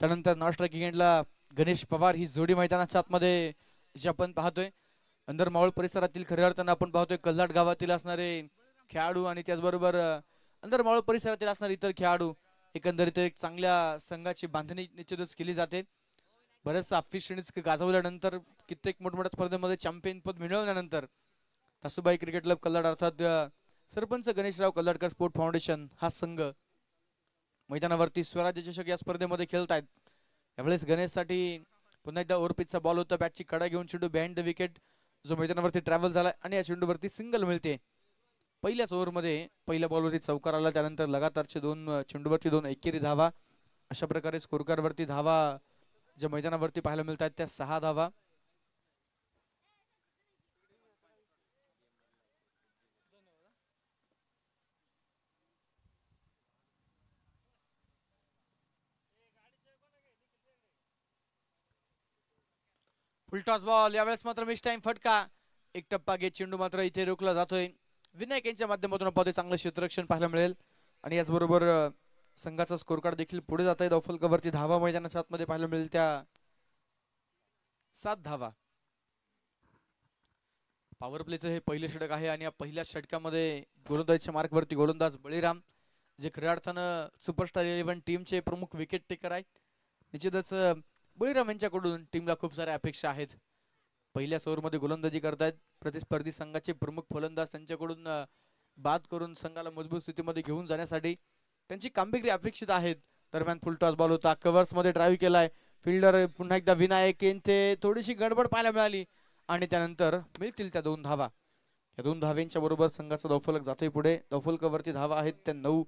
त्यानंतर non striking एंडला गणेश पवार ही जोडी मैदानाच्या आतमध्ये जी आपण पाहतोय. अंदर मावळ परिसरातील खऱ्या अर्थानं आपण पाहतोय कल्लाट गावातील असणारे खेळाडू आणि त्याचबरोबर अंदर मावळ परिसरातील असणारे इतर खेळाडू एकंदरीत एक चांगल्या संघाची बांधणी निश्चितच केली जाते. बरेचसा अफिस श्रेणीच गाजवल्यानंतर कित्येक मोठमोठ्या स्पर्धेमध्ये चॅम्पियन पद मिळवल्यानंतर तासुबाई क्रिकेट क्लब कल्लाड अर्थात सरपंच गणेशराव कल्लाडकर स्पोर्ट फाउंडेशन हा संघ मैदानावरती स्वराज्य चषक या स्पर्धेमध्ये खेळतायत. यावेळेस गणेशसाठी पुन्हा एकदा ओव्हरपिचचा बॉल होता. बॅटची कडा घेऊन चेंडू बिहाइंड द विकेट जो मैदानावरती ट्रॅव्हल झाला आणि या चेंडूवरती सिंगल मिळते. पहिल्याच ओव्हरमध्ये पहिल्या बॉलवरती चौकार आला. त्यानंतर लगातारचे चेंडूवरती दोन एकेरी धावा. अशा प्रकारे स्कोरकारवरती धावा ज्या मैदानावरती पाहायला मिळतात त्या 6 धावा. फुलटॉस बॉल यावेळेस मात्र मिस टाइम फटका. एक टप्पा घेत चेंडू मात्र इथे रोखला जातोय. विनायक यांच्या माध्यमातून पाहतोय चांगलं क्षेत्ररक्षण पाहायला मिळेल आणि याचबरोबर संघाचा स्कोर कार्ड देखील पुढे जात आहे. दौफलकवरती धावा मैदानाच्या आतमध्ये पाहायला मिळेल त्या 7 धावा. पॉवर प्लेचं हे पहिले षटक आहे आणि या पहिल्या षटकामध्ये गोलंदाजीच्या मार्कवरती गोलंदाज बळीराम जे खऱ्या अर्थानं सुपरस्टार 11 टीमचे प्रमुख विकेट टेकर आहेत. निश्चितच बळीराम यांच्याकडून टीमला खूप साऱ्या अपेक्षा आहेत. पहिल्याच ओव्हरमध्ये गोलंदाजी करतायत प्रतिस्पर्धी संघाचे प्रमुख फलंदाज त्यांच्याकडून बाद करून संघाला मजबूत स्थितीमध्ये घेऊन जाण्यासाठी त्यांची कामगिरी अपेक्षित आहेत. दरम्यान फुलटॉस बॉल होता. कव्हर्स मध्ये ड्राईव्ह केलाय फिल्डर पुन्हा एकदा विनायक यांचे थोडीशी गडबड पाहायला मिळाली आणि त्यानंतर मिळतील त्या 2 धावा. या 2 धाव्यांच्या बरोबर संघाचा दौफलक जातोय पुढे. दौफलकावरती धावा आहेत त्या 9.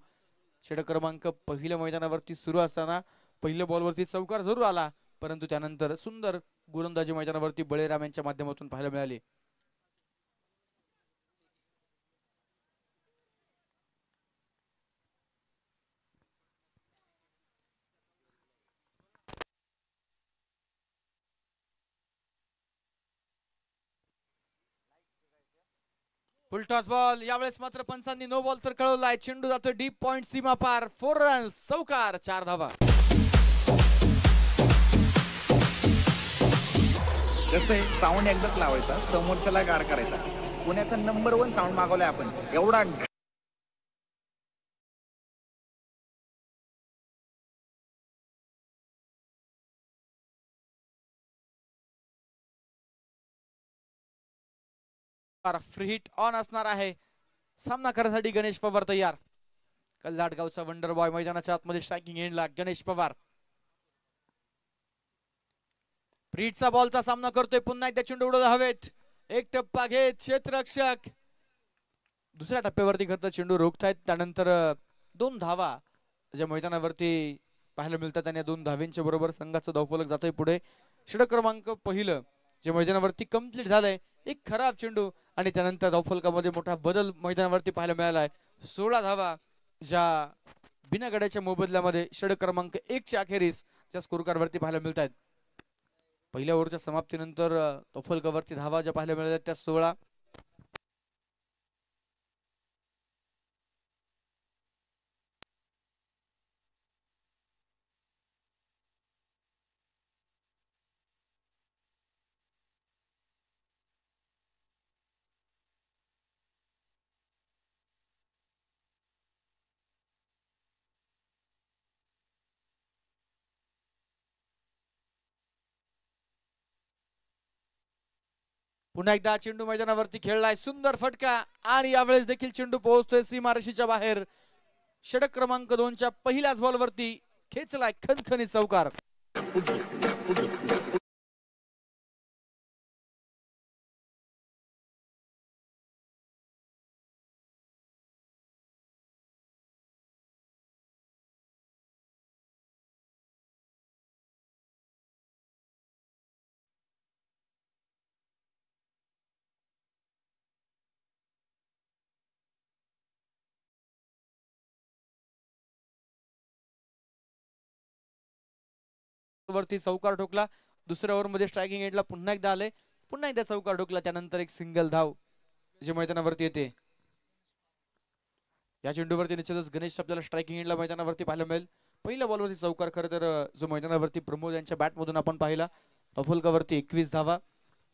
षटक क्रमांक पहिल्या मैदानावरती सुरू असताना पहिल्या बॉलवरती चौकार जरूर आला परंतु त्यानंतर सुंदर गोलंदाजी मैदानावरती बळीराम यांच्या माध्यमातून पाहायला मिळाली. फुलटॉस बॉल यावेळेस मात्र पंचांनी नो बॉल तर कळवलाय. चेंडू जातोय डीप पॉइंट सीमा पार. 4 रन्स चौकार 4 धावा. कसं आहे साऊंड एकदाच लावायचा समोरच्याला गार करायचा. पुण्याचा नंबर 1 साऊंड मागवलाय आपण एवढा फ्री हिट ऑन असणार आहे. सामना करण्यासाठी गणेश पवार तयार. कल्लाट गावचा वंडर बॉय मैदानाच्या आतमध्ये स्ट्रायकिंग एंडला गणेश पवार. फ्री हिटचा बॉलचा सामना करतोय. पुन्हा एकदा चेंडू उडवला हवेत. एक टप्पा घेत क्षेत्ररक्षक दुसऱ्या टप्प्यावरती खरं चेंडू रोखतायत. त्यानंतर 2 धावा ज्या मैदानावरती पाहायला मिळतात आणि 2 धाव्यांच्या बरोबर संघाचं धावफलक जातोय पुढे. षटक क्रमांक पहिलं जे मैदानावरती कंप्लीट झालंय. एक खराब चेंडू आणि त्यानंतर धावफलकामध्ये मोठा बदल मैदानावरती पाहायला मिळालाय. 16 धावा ज्या बिना गड्याच्या मोबदल्यामध्ये षटक क्रमांक 1 च्या अखेरीस ज्या स्कोरकारवरती पाहायला मिळत आहेत. पहिल्या ओव्हरच्या समाप्तीनंतर धावफलकावरती धावा ज्या पाहायला मिळाल्या त्या 16. पुन्हा एकदा चेंडू मैदानावरती खेळलाय. सुंदर फटका आणि यावेळेस देखील चेंडू पोहोचतोय सीमारेषेच्या बाहेर. षटक क्रमांक 2 च्या पहिल्याच बॉलवरती खेचलाय खणखणीत चौकार. वरती चौकार ठोकला. दुसऱ्या ओव्हरमध्ये स्ट्रायकिंग एंडला पुन्हा एकदा आले. पुन्हा एकदा चौकार ठोकला. त्यानंतर एक सिंगल धाव जे मैदानावरती येते. या चेंडूवरती निश्चितच गणेश आपल्याला स्ट्रायकिंग एंडला मैदानावरती पाहायला मिळेल. पहिल्या बॉलवरती चौकार खरं तर जो मैदानावरती प्रमोद यांच्या बॅटमधून आपण पाहिला. फलकावरती 21 धावा.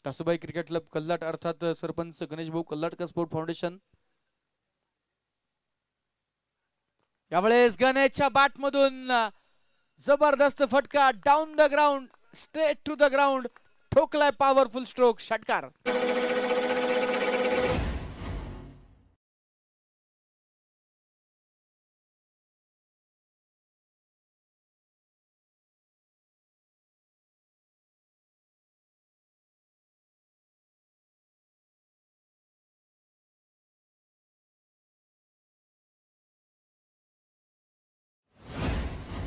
कासुबाई क्रिकेट क्लब कल्लाट अर्थात सरपंच गणेश भाऊ कल्लाटकर स्पोर्ट फाउंडेशन. यावेळेस गणेशच्या बॅटमधून जबरदस्त फटका down the ground, straight to the ground, ठोकलाय पॉवरफुल स्ट्रोक, षटकार.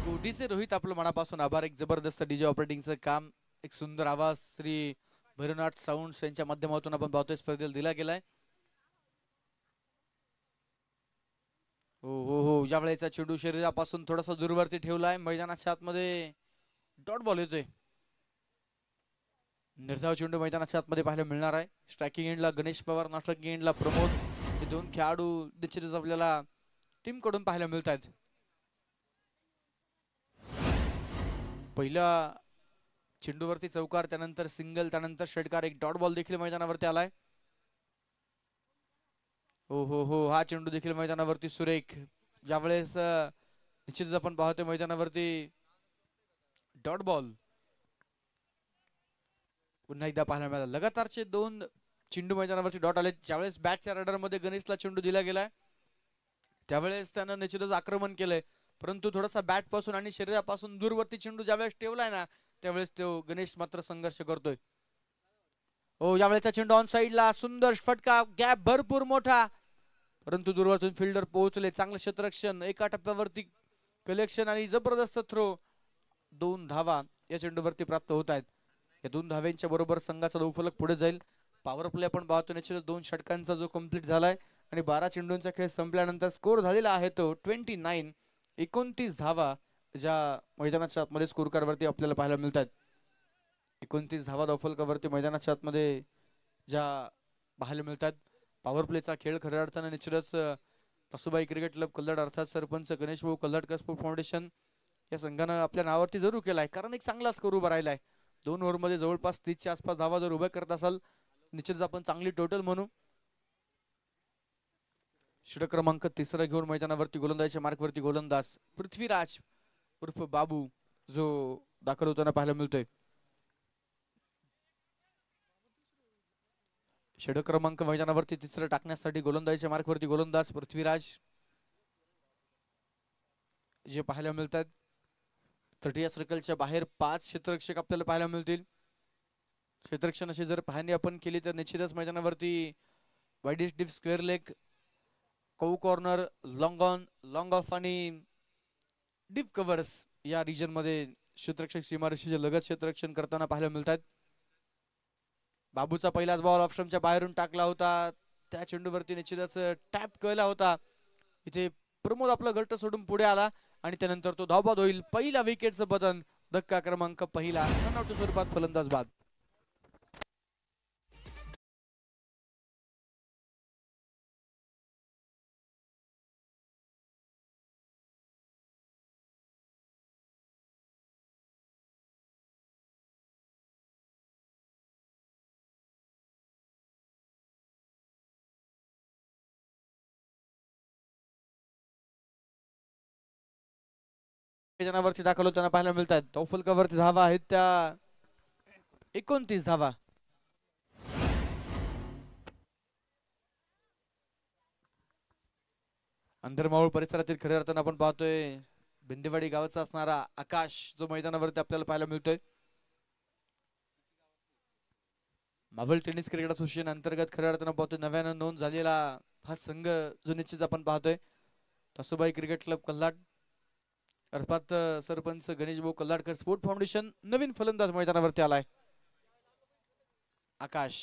कोडीचे रोहित आपलं मनापासून आभार. एक जबरदस्त डीजे ऑपरेटिंगचं काम, एक सुंदर आवाज श्री भैरवनाथ साऊंड्स यांच्या माध्यमातून आपण पाहतोय स्पर्धेला दिला गेलाय. हो हो हो, या वेळेचा चेंडू शरीरापासून थोडासा दूरवरती ठेवलाय. मैदानाच्या आतमध्ये डॉट बॉल येतोय. निर्धाव चेंडू मैदानाच्या आतमध्ये पाहायला मिळणार आहे. स्ट्रायकिंग एंडला गणेश पवार, नॉन स्ट्रायकिंग एंडला प्रमोद, हे दोन खेळाडू निश्चितच आपल्याला टीम कडून पाहायला मिळत आहेत. पहिल्या चेंडूवरती चौकार, त्यानंतर सिंगल, त्यानंतर षटकार, एक डॉट बॉल देखील मैदानावरती आलाय. हो हो हो, हा चेंडू देखील मैदानावरती सुरेख. ज्यावेळेस निश्चितच आपण पाहतोय मैदानावरती डॉट बॉल पुन्हा एकदा पाहायला मिळाला. लगातारचे 2 चेंडू मैदानावरती डॉट आले. ज्यावेळेस बॅटच्या रडार मध्ये गणेशला चेंडू दिला गेलाय त्यावेळेस त्यानं निश्चितच आक्रमण केलंय, परंतु थोडासा बॅट पासून आणि शरीरापासून दूरवरती चेंडू ज्यावेळेस ठेवलाय ना त्यावेळेस तो गणेश मात्र संघर्ष करतोय. हो, यावेळेचा चेंडू ऑन साइडला, सुंदर फटका, गॅप भरपूर मोठा, परंतु दूरवरतून फिल्डर पोहोचले. चांगलं क्षेत्ररक्षण, एका टप्प्यावरती कलेक्शन आणि जबरदस्त थ्रो. 2 धावा या चेंडूवरती प्राप्त होत आहेत. या 2 धाव्यांच्या बरोबर संघाचा धावफलक पुढे जाईल. पॉवर प्ले आपण पाहतो निश्चितच 2 षटकांचा जो कंप्लीट झालाय आणि 12 चेंडूंचा खेळ संपल्यानंतर स्कोर झालेला आहे तो 29. 29 धावा ज्या मैदानाच्या आतमध्ये स्कोर कार्डवरती आपल्याला पाहायला मिळतात. 29 धावा धावफलकावरती मैदानाच्या आतमध्ये ज्या पाहायला मिळतात. पॉवर प्लेचा खेळ खऱ्या अर्थाने निश्चितच कासुबाई क्रिकेट क्लब कल्लाड अर्थात सरपंच गणेश भाऊ कल्लाटकर स्पोर्ट फाउंडेशन या संघानं आपल्या नावावरती जरूर केलाय, कारण एक चांगला स्कोर उभा राहिलाय. 2 ओव्हरमध्ये जवळपास 30च्या आसपास धावा जर उभ्या करत असाल निश्चितच आपण चांगली टोटल म्हणू. षटक क्रमांक 3 घेऊन मैदानावरती गोलंदाजीच्या मार्कवरती गोलंदाज पृथ्वीराज उर्फ बाबू जो दाखल होताना पाहायला मिळतोय. षटक क्रमांक मैदानावरती 3 टाकण्यासाठी गोलंदाजीच्या मार्कवरती गोलंदाज पृथ्वीराज जे पाहायला मिळतात. 30 सर्कलच्या बाहेर 5 क्षेत्ररक्षक आपल्याला पाहायला मिळतील. क्षेत्ररक्षणाची जर पाहणी आपण केली तर निश्चितच मैदानावरती वाईडिश डीप स्क्वेअर लेग, कौ corner, long on, long of आणि डीप कव्हर्स या रिजन मध्ये क्षेत्ररक्षक सीमारेषेच्या लगत क्षेत्ररक्षण करताना पाहायला मिळतात. बाबूचा पहिलाच बॉल ऑप्शनच्या बाहेरून टाकला होता, त्या चेंडूवरती निश्चितच टॅप केला होता. इथे प्रमोद आपला घट्ट सोडून पुढे आला आणि त्यानंतर तो धावबाद होईल. पहिला विकेटचं पतन, धक्का क्रमांक पहिला, रनआउटच्या स्वरूपात फलंदाज बाद. मैदानावरती दाखल होताना पाहायला मिळतात. धावफलकावरती धावा आहेत त्या 29 धावा. अंधरमावळ परिसरातील खऱ्या अर्थानं आपण पाहतोय भिंदेवाडी गावाचा असणारा आकाश जो मैदानावरती आपल्याला पाहायला मिळतोय. मावळ टेनिस क्रिकेट असोसिएशन अंतर्गत खऱ्या अर्थानं पाहतोय नव्यानं नोंद झालेला हा संघ जो निश्चित आपण पाहतोय कासुबाई क्रिकेट क्लब कल्लाड अर्थात सरपंच गणेश भाऊ कल्लाडकर स्पोर्ट फाउंडेशन. नवीन फलंदाज मैदानावरती आलाय आकाश.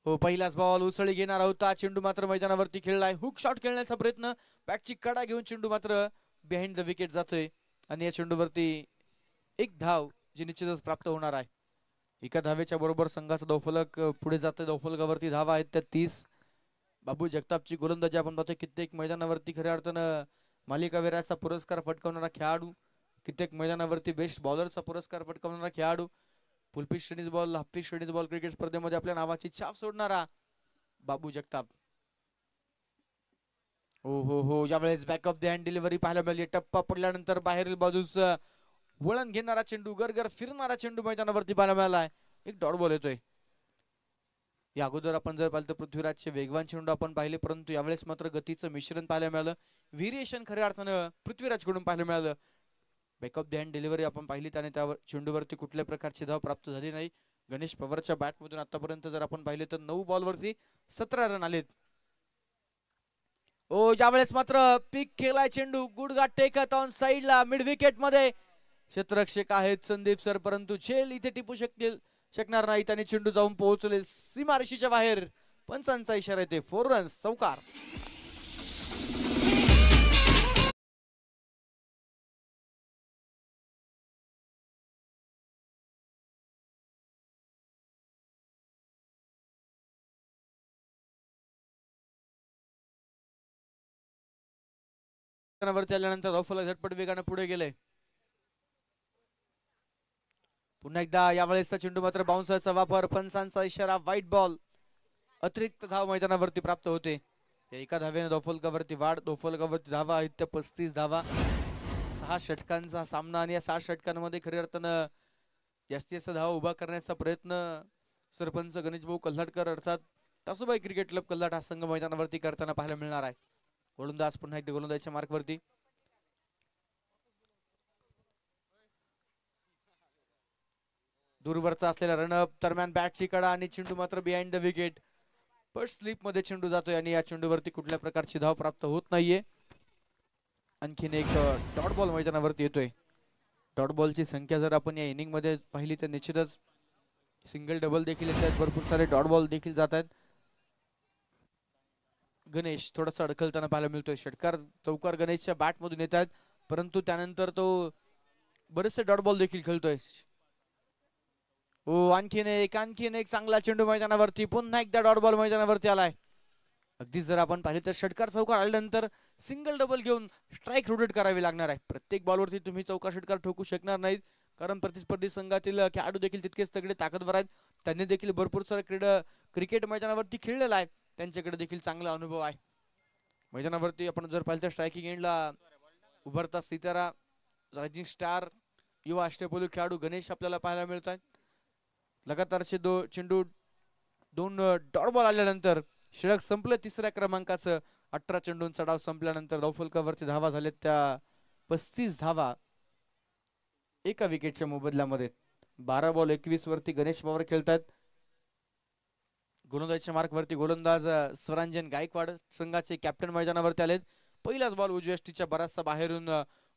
हो, पहिलाच बॉल उसळी घेणार होता, चेंडू मात्र मैदानावरती खेळलाय. हुक शॉट खेळण्याचा प्रयत्न, बॅटची कडा घेऊन चेंडू मात्र बिहाइंड द विकेट जातोय आणि या चेंडूवरती 1 धाव जी निश्चितच प्राप्त होणार आहे. एका धावेच्या बरोबर संघाचा धावफलक पुढे जातोय. धावफलकावरती धावा आहेत त्या 30. बाबू जगतापची गोलंदाजी आपण पाहतोय. कित्येक मैदानावरती खऱ्या अर्थानं मालिकावीराचा पुरस्कार पटकावणारा खेळाडू, कित्येक मैदानावरती बेस्ट बॉलरचा पुरस्कार पटकावणारा खेळाडू, full pitch tennis ball, half pitch tennis ball cricket स्पर्धेमध्ये आपल्या नावाची छाप सोडणारा बाबू जगताप. हो हो हो, यावेळेस बॅकअप द हँड डिलिव्हरी पाहायला मिळाली. टप्पा पडल्यानंतर बाहेरील बाजूस वळण घेणारा चेंडू, गरगर फिरणारा चेंडू मैदानावरती पाहायला मिळालाय. एक डॉट बॉल येतोय. या अगोदर आपण जर पाहिलं तर पृथ्वीराजचे वेगवान चेंडू आपण पाहिले, परंतु यावेळेस मात्र गतीचं मिश्रण पाहायला मिळालं. व्हेरिएशन खऱ्या अर्थानं पृथ्वीराजकडून पाहायला मिळालं. बॅकअप द हँड डिलिव्हरी आपण पाहिली आणि त्यावर चेंडूवरती कुठल्या प्रकारची धाव प्राप्त झाली नाही. गणेश पवारच्या बॅटमधून आतापर्यंत जर आपण पाहिले तर 9 बॉलवरती 17 रन आलेत. ओ यावेळेस मात्र पिक केलाय चेंडू, गुडघा टेकत ऑन साइडला मिड विकेट मध्ये क्षेत्ररक्षक आहेत संदीप सर, परंतु झेल इथे टिपू शकणार नाही. त्याने चेंडू जाऊन पोहोचले सीमारेषेच्या बाहेर. पंचांचा इशारा येते. 4 रन्स, चौकार. वरती आल्यानंतर धावफलक झटपट वेगाने पुढे गेले. पुन्हा एकदा यावेळेसचा चेंडू मात्र बाउन्सरचा वापर, पंचांचा इशारा, व्हाईट बॉल. अतिरिक्त धाव मैदानावरती प्राप्त होते. एका धावेने धावफलकावरती वाढ, धावफलकावरती धावा आहेत त्या 35 धावा. 6 षटकांचा सामना आणि या 6 षटकांमध्ये खऱ्या अर्थानं जास्तीत जास्त धावा उभा करण्याचा प्रयत्न सरपंच गणेश भाऊ कल्हाटकर अर्थात तासुबाई क्रिकेट क्लब कल्हाट हा संघ मैदानावरती करताना पाहायला मिळणार आहे. गोलंदाज पुन्हा एकदा गोलंदाजीच्या मार्कवरती. दूरवरचा असलेला रनअप, दरम्यान बॅटची कडा आणि चेंडू मात्र बिहाइंड द विकेट. पण स्लिप मध्ये चेंडू जातोय आणि या चेंडूवरती कुठल्या प्रकारची धाव प्राप्त होत नाहीये. आणखीन एक डॉट बॉल मैदानावरती येतोय. डॉट बॉलची संख्या जर आपण या इनिंग मध्ये पाहिली तर निश्चितच सिंगल डबल देखील येत आहेत, भरपूर सारे डॉट बॉल देखील जात आहेत. गणेश थोडासा अडखलताना पाहायला मिळतोय. षटकार चौकार गणेशच्या बॅट मधून येत आहेत, परंतु त्यानंतर तो बरेचसे डॉट बॉल देखील खेळतोय. हो, आणखीन एक चांगला चेंडू मैदानावरती. पुन्हा एकदा डॉट बॉल मैदानावरती आलाय. अगदी जर आपण पाहिले तर षटकार चौकार आल्यानंतर सिंगल डबल घेऊन स्ट्राईक रोटेट करावी लागणार आहे. प्रत्येक बॉलवरती तुम्ही चौकार षटकार ठोकू शकणार नाहीत, कारण प्रतिस्पर्धी संघातील खेळाडू देखील तितकेच तगडे ताकदवर आहेत. त्यांनी देखील भरपूर सारा क्रिकेट मैदानावरती खेळलेला आहे, त्यांच्याकडे देखील चांगला अनुभव आहे. मैदानावरती आपण जर पाहिलं तर स्ट्रायकिंग एंडला उभरता सितारा, रायझिंग स्टार, युवा अष्टपैलू खेळाडू गणेश आपल्याला पाहायला मिळतात. लगातारचे चेंडू 2 डॉट बॉल आल्यानंतर षटक संपलं. तिसऱ्या क्रमांकाचं 18 चेंडूंचा डाव संपल्यानंतर धावफलकावरती धावा झालेत त्या 35 धावा एका विकेटच्या मोबदल्यामध्ये. 12 बॉल 21 वरती गणेश पवार खेळतात. गोलंदाजीच्या मार्कवरती गोलंदाज स्वरांजन गायकवाड संघाचे कॅप्टन मैदानावरती आलेत. पहिलाच बॉल उजव्या यष्टीच्या बराचसा बाहेरून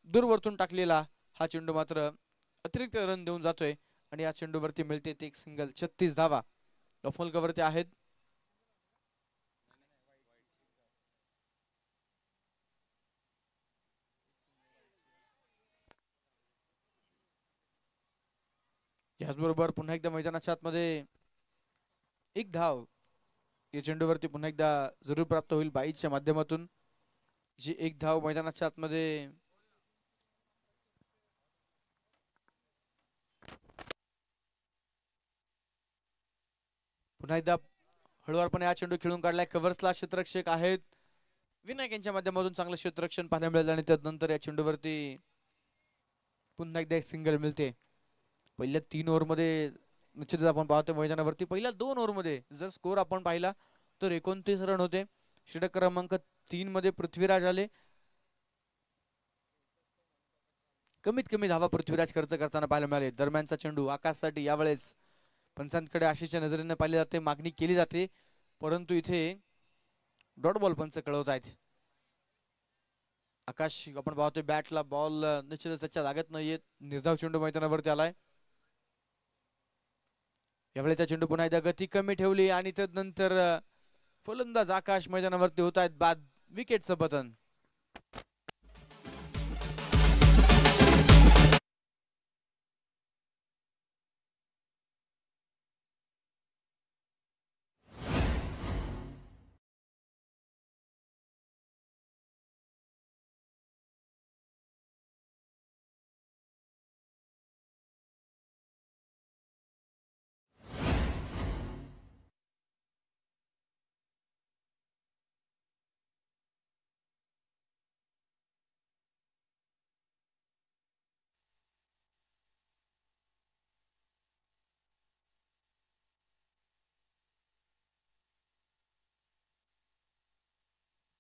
दूरवरतून टाकलेला हा चेंडू मात्र अतिरिक्त रन देऊन जातोय आणि या चेंडूवरती मिळते ते एक सिंगल. 36 धावा धावफलकावरती आहेत. याचबरोबर पुन्हा एकदा मैदानाच्या आतमध्ये एक धाव या चेंडूवरती पुन्हा एकदा जरूर प्राप्त होईल बाईच्या माध्यमातून. जी एक धाव मैदानाच्या आतमध्ये पुन्हा एकदा हळूवारपणे हा चेंडू खेळून काढलाय. कव्हर्सला क्षेत्ररक्षक आहेत विनायक यांच्या माध्यमातून चांगलं क्षेत्ररक्षण पाहायला मिळालं आणि त्यानंतर या चेंडूवरती पुन्हा एकदा एक सिंगल मिळते. पहिल्या 3 ओव्हरमध्ये निश्चितच आपण पाहतो मैदानावरती पहिल्या 2 ओव्हरमध्ये जर स्कोर आपण पाहिला तर 29 रन होते. षटक क्रमांक 3 मध्ये पृथ्वीराज आले. कमीत कमी धावा पृथ्वीराज खर्च करताना पाहायला मिळाले. दरम्यानचा चेंडू आकाशसाठी यावेळेस पंचांकडे आशेच्या नजरेने पाहिले जाते, मागणी केली जाते, परंतु इथे डॉट बॉल पंच कळवत आहेत. आकाश आपण पाहतोय बॅटला बॉल निश्चितच त्याच्या लागत नाहीये. निर्धाव चेंडू मैदानावरती आलाय. यावेळेचा चेंडू पुन्हा एकदा गती कमी ठेवली आणि त्यानंतर फलंदाज आकाश मैदानावरती होत आहेत बाद विकेटचं पतन.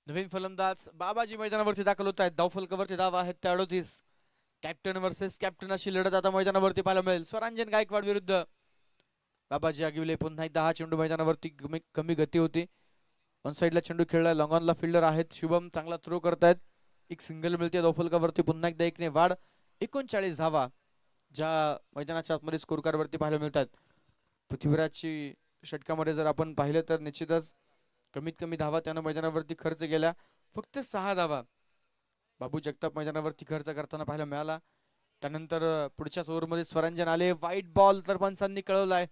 नवीन फलंदाज बाबाजी मैदानावरती दाखल होत आहेत. धावफलकावरती धावा आहेत त्या 38. कॅप्टन वर्सेस कॅप्टन अशी लढत आता मैदानावरती पाहायला मिळेल. स्वरांजन गायकवाड विरुद्ध बाबाजी आगिवले. पुन्हा एकदा हा चेंडू मैदानावरती कमी गती होती. ऑन साइडला चेंडू खेळलाय. लॉंग ऑनला फिल्डर आहेत शुभम, चांगला थ्रो करतायत. एक सिंगल मिळते धावफलकावरती. पुन्हा एकदा एकने वाढ. 39 धावा ज्या मैदानाच्या आतमध्ये स्कोर कार्ड वरती पाहायला मिळतात. पृथ्वीराजची षटकामध्ये जर आपण पाहिलं तर निश्चितच कमीत कमी धावा त्यानं मैदानावरती खर्च केल्या. फक्त 6 धावा बाबू जगताप मैदानावरती खर्च करताना पाहायला मिळाला. त्यानंतर पुढच्याच ओव्हरमध्ये स्वरांजन आले. वाईट बॉल तर पंचांनी कळवलाय.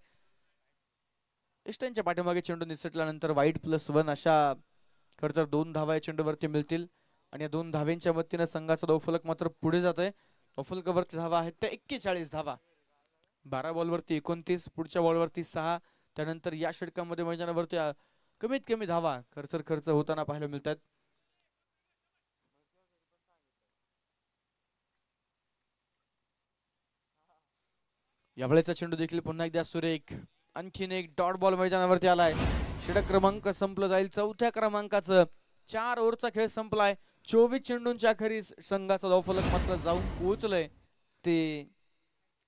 इष्टांच्या पाठीमागे चेंडू निसटल्यानंतर वाईट +1 अशा खरं तर 2 धावा या चेंडूवरती मिळतील आणि या 2 धाव्यांच्या मदतीने संघाचा धावफलक मात्र पुढे जात आहे. धावफलकावरती धावा आहेत त्या 41 धावा. 12 बॉलवरती 29, पुढच्या बॉलवरती 6. त्यानंतर या षटकामध्ये मैदानावरती कमीत कमी धावा खर्च होताना पाहायला मिळतात. यावेळेचा चेंडू देखील पुन्हा एकदा सुरेख. आणखीन एक डॉट बॉल मैदानावरती आलाय. षटक क्रमांक संपलं जाईल. 4थ्या क्रमांकाचं 4 ओव्हरचा खेळ संपलाय. 24 चेंडूंच्या अखेरीस संघाचा धावफलक मात्र जाऊन पोहोचलंय ते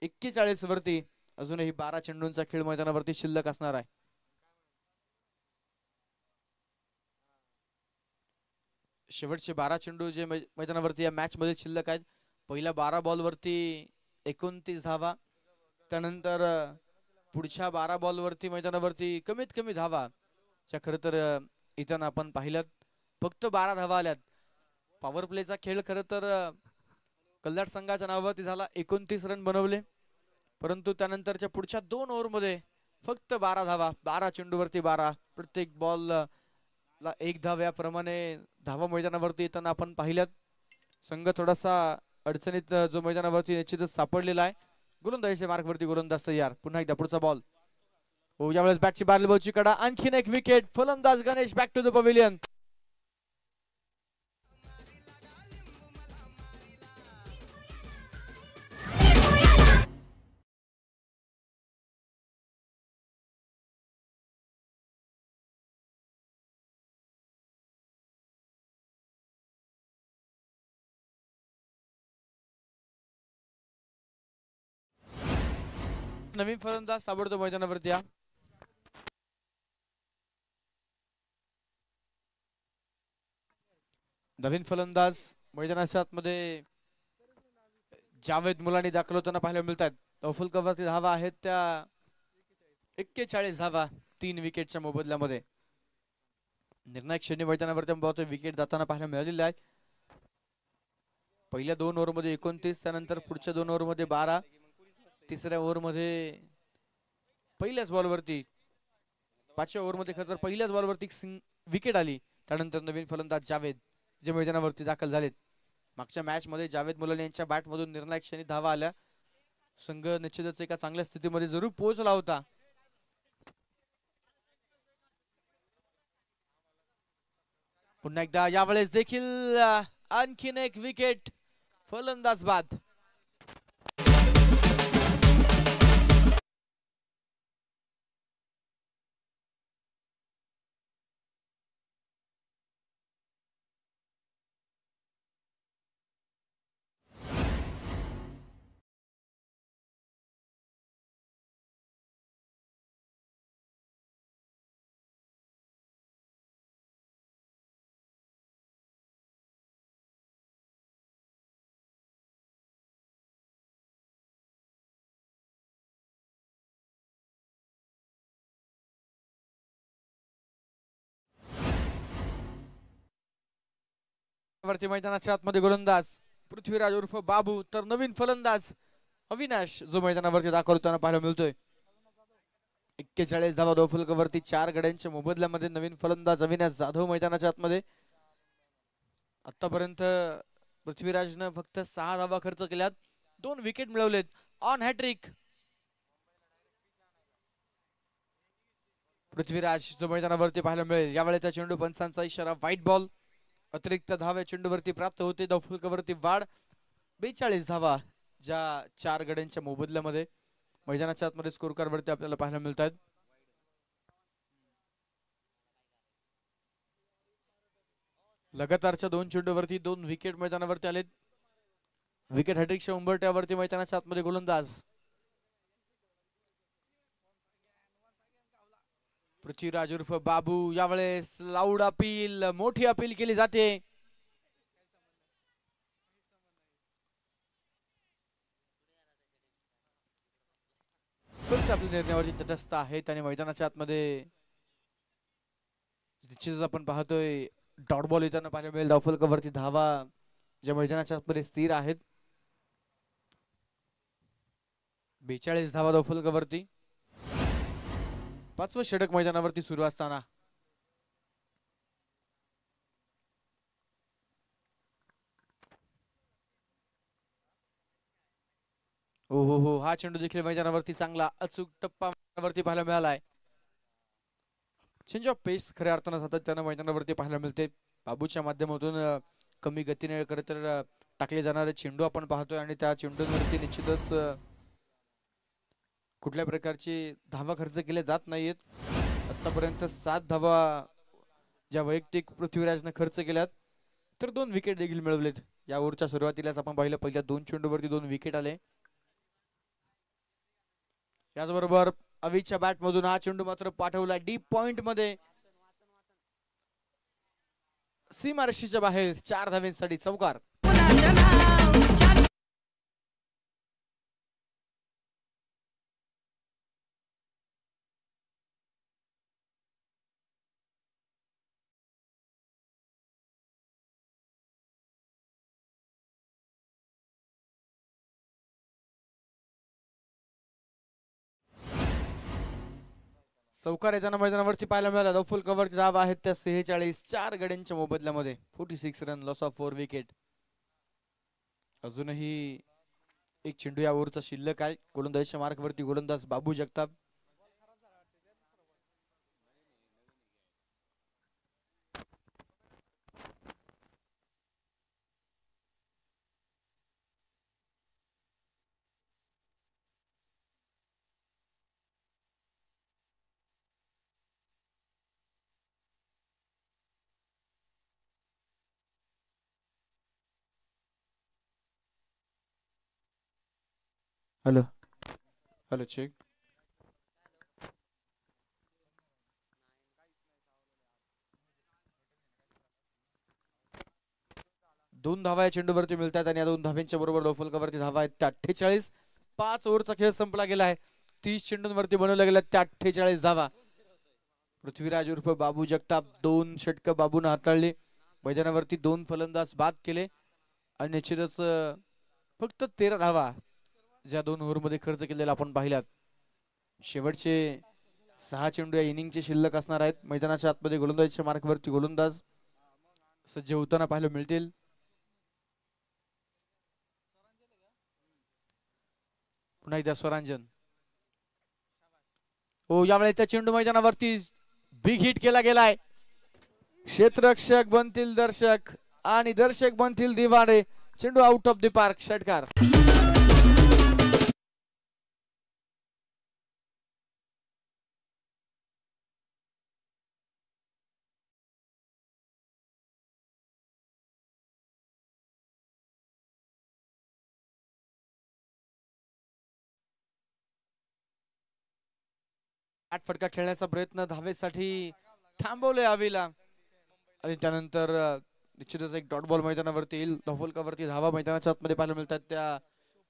41 वरती. अजूनही 12 चेंडूंचा खेळ मैदानावरती शिल्लक असणार आहे. शेवटचे 12 चेंडू जे मैदानावरती या मॅच मध्ये शिल्लक आहेत. पहिल्या 12 बॉल वरती 29 धावा. त्यानंतर पुढच्या 12 बॉल वरती मैदानावरती कमीत कमी धावा ज्या खरं तर इथं आपण पाहिल्यात फक्त 12 धावा आल्यात. पॉवर प्लेचा खेळ खरं तर कल्लाड संघाच्या नावावरती झाला. 29 रन बनवले, परंतु त्यानंतरच्या पुढच्या 2 ओव्हरमध्ये फक्त 12 धावा. 12 चेंडूवरती 12, प्रत्येक बॉल ला 1 धाव याप्रमाणे धावा मैदानावरती येताना आपण पाहिल्यात. संघ थोडासा अडचणीत जो मैदानावरती निश्चितच सापडलेला आहे. गोलंदाजीच्या मार्कवरती गोलंदाज तयार. पुन्हा एकदा पुढचा बॉल. हो, यावेळेस बॅटची बारली बॉलची कडा. आणखीन एक विकेट. फलंदाज Ganesh back to the pavilion. नवीन फलंदाज ताबडतोब मैदानावरती या. नवीन फलंदाज मैदानाच्या आतमध्ये जावेद मुलानी दाखल होताना पाहायला मिळतात. धावफलकावरती धावा आहेत त्या 41 धावा 3 विकेटच्या मोबदल्यामध्ये. निर्णायक क्षणी मैदानावरती आपण पाहतोय विकेट जाताना पाहायला मिळालेले आहेत. पहिल्या 2 ओव्हरमध्ये 29, त्यानंतर पुढच्या 2 ओव्हरमध्ये 12, तिसऱ्या ओव्हरमध्ये पहिल्याच बॉलवरती 5व्या ओव्हरमध्ये खरं तर पहिल्याच बॉलवरती विकेट आली. त्यानंतर नवीन फलंदाज जावेद जे मैदानावरती दाखल झालेत. मागच्या मॅच मध्ये जावेद मुलानी यांच्या बॅट मधून निर्णायक क्षणी धावा आल्या. संघ निश्चितच एका चांगल्या स्थितीमध्ये जरूर पोहोचला होता. पुन्हा एकदा यावेळेस देखील आणखीन एक विकेट. फलंदाज बाद. वरती मैदानाच्या आतमध्ये गोलंदाज पृथ्वीराज उर्फ बाबू, तर नवीन फलंदाज अविनाश जो मैदानावरती दाखल होताना पाहायला मिळतोय. 41 धावा धावफलकावरती 4 गड्यांच्या मोबदल्यामध्ये नवीन फलंदाज अविनाश जाधव मैदानाच्या आतमध्ये. आतापर्यंत पृथ्वीराजनं फक्त 6 धावा खर्च केल्यात, 2 विकेट मिळवलेत. ऑन हॅट्रिक पृथ्वीराज जो मैदानावरती पाहायला मिळेल. यावेळेचा चेंडू पंचांचा इशारा, व्हाईट बॉल. अतिरिक्त धावा चेंडूवरती प्राप्त होते. धावफलकावरती वाढ. 42 धावा ज्या 4 गड्यांच्या मोबदल्यामध्ये मैदानाच्या आतमध्ये स्कोर कार्ड वरती आपल्याला पाहायला मिळतात. लगातारच्या 2 चेंडूवरती 2 विकेट मैदानावरती आलेत. विकेट हॅट्रिकच्या उंबरट्यावरती मैदानाच्या आतमध्ये गोलंदाज पृथ्वीराज उर्फ बाबू. यावेळेस लाऊड अपील, मोठी अपील केली जाते. आपल्या निर्णयावरती तटस्थ आहेत आणि मैदानाच्या आतमध्ये निश्चितच आपण पाहतोय डॉट बॉल येताना पाहायला मिळेल. धावफलकावरती धावा ज्या मैदानाच्या आतमध्ये स्थिर आहेत. 42 धावा धावफलकावरती. 5वं षटक मैदानावरती सुरू असताना हो हा चेंडू देखील मैदानावरती चांगला अचूक टप्पा मैदानावरती पाहायला मिळालाय. चेंज ऑफ पेस खऱ्या अर्थानं सातत्यानं मैदानावरती पाहायला मिळते. बाबूच्या माध्यमातून कमी गतीने तर टाकले जाणारे चेंडू आपण पाहतोय आणि त्या चेंडूंवरती निश्चितच कुठल्या प्रकारचे धावा खर्च केले जात नाहीयेत. आतापर्यंत 7 धावा ज्या वैयक्तिक पृथ्वीराजने खर्च केल्यात तर 2 विकेट देखील मिळवलेत. या ओव्हरच्या सुरुवातीलाच आपण पाहिलं पहिल्या 2 चेंडूवरती 2 विकेट आले. याचबरोबर अविच्या बॅट मधून हा चेंडू मात्र पाठवला डीप पॉइंट मध्ये. सीमारेषेच्या बाहेर 4 धावांसाठी चौकार. चौकार येताना मैदानावरती पाहायला मिळाला. धावफलकावरती धावा आहेत त्या 46. 4 गड्यांच्या मोबदल्यामध्ये 46 रन, लॉस ऑफ 4 विकेट. अजूनही एक चेंडू या ओव्हरचा शिल्लक आहे. गोलंदाजीच्या मार्कवरती गोलंदाज Babu Jagtap. Hello hello check. दोन धावा या चेंडूवरती मिळतात आणि या 2 धाव्यांच्या बरोबर धावफलकावरती धावा आहेत त्या 48. 5 ओव्हरचा खेळ संपला गेलाय. 30 चेंडूंवरती बनवल्या गेल्या त्या 48 धावा. पृथ्वीराज उर्फ बाबू जगताप 2 षटक बाबूने हाताळली. मैदानावरती 2 फलंदाज बाद केले आणि निश्चितच फक्त 13 धावा ज्या 2 ओव्हर मध्ये खर्च केलेला आपण पाहिल्यात. शेवटचे 6 चेंडू या इनिंगचे शिल्लक असणार आहेत. मैदानाच्या आतमध्ये गोलंदाजीच्या मार्कवरती गोलंदाज सज्ज होताना पाहायला मिळतील. पुन्हा एकदा स्वरांजन. हो यावेळेस त्या चेंडू मैदानावरती बिग हिट केला गेलाय. क्षेत्ररक्षक बनतील दर्शक आणि दर्शक बनतील दिवाणे. चेंडू आउट ऑफ द पार्क. षटकार. आठ फटका खेळण्याचा प्रयत्न धावेसाठी थांबवले हवेला आणि त्यानंतर निश्चितच एक डॉट बॉल मैदानावरती येईल. धावफलकावरती धावा मैदानाच्या आतमध्ये पाहायला मिळतात त्या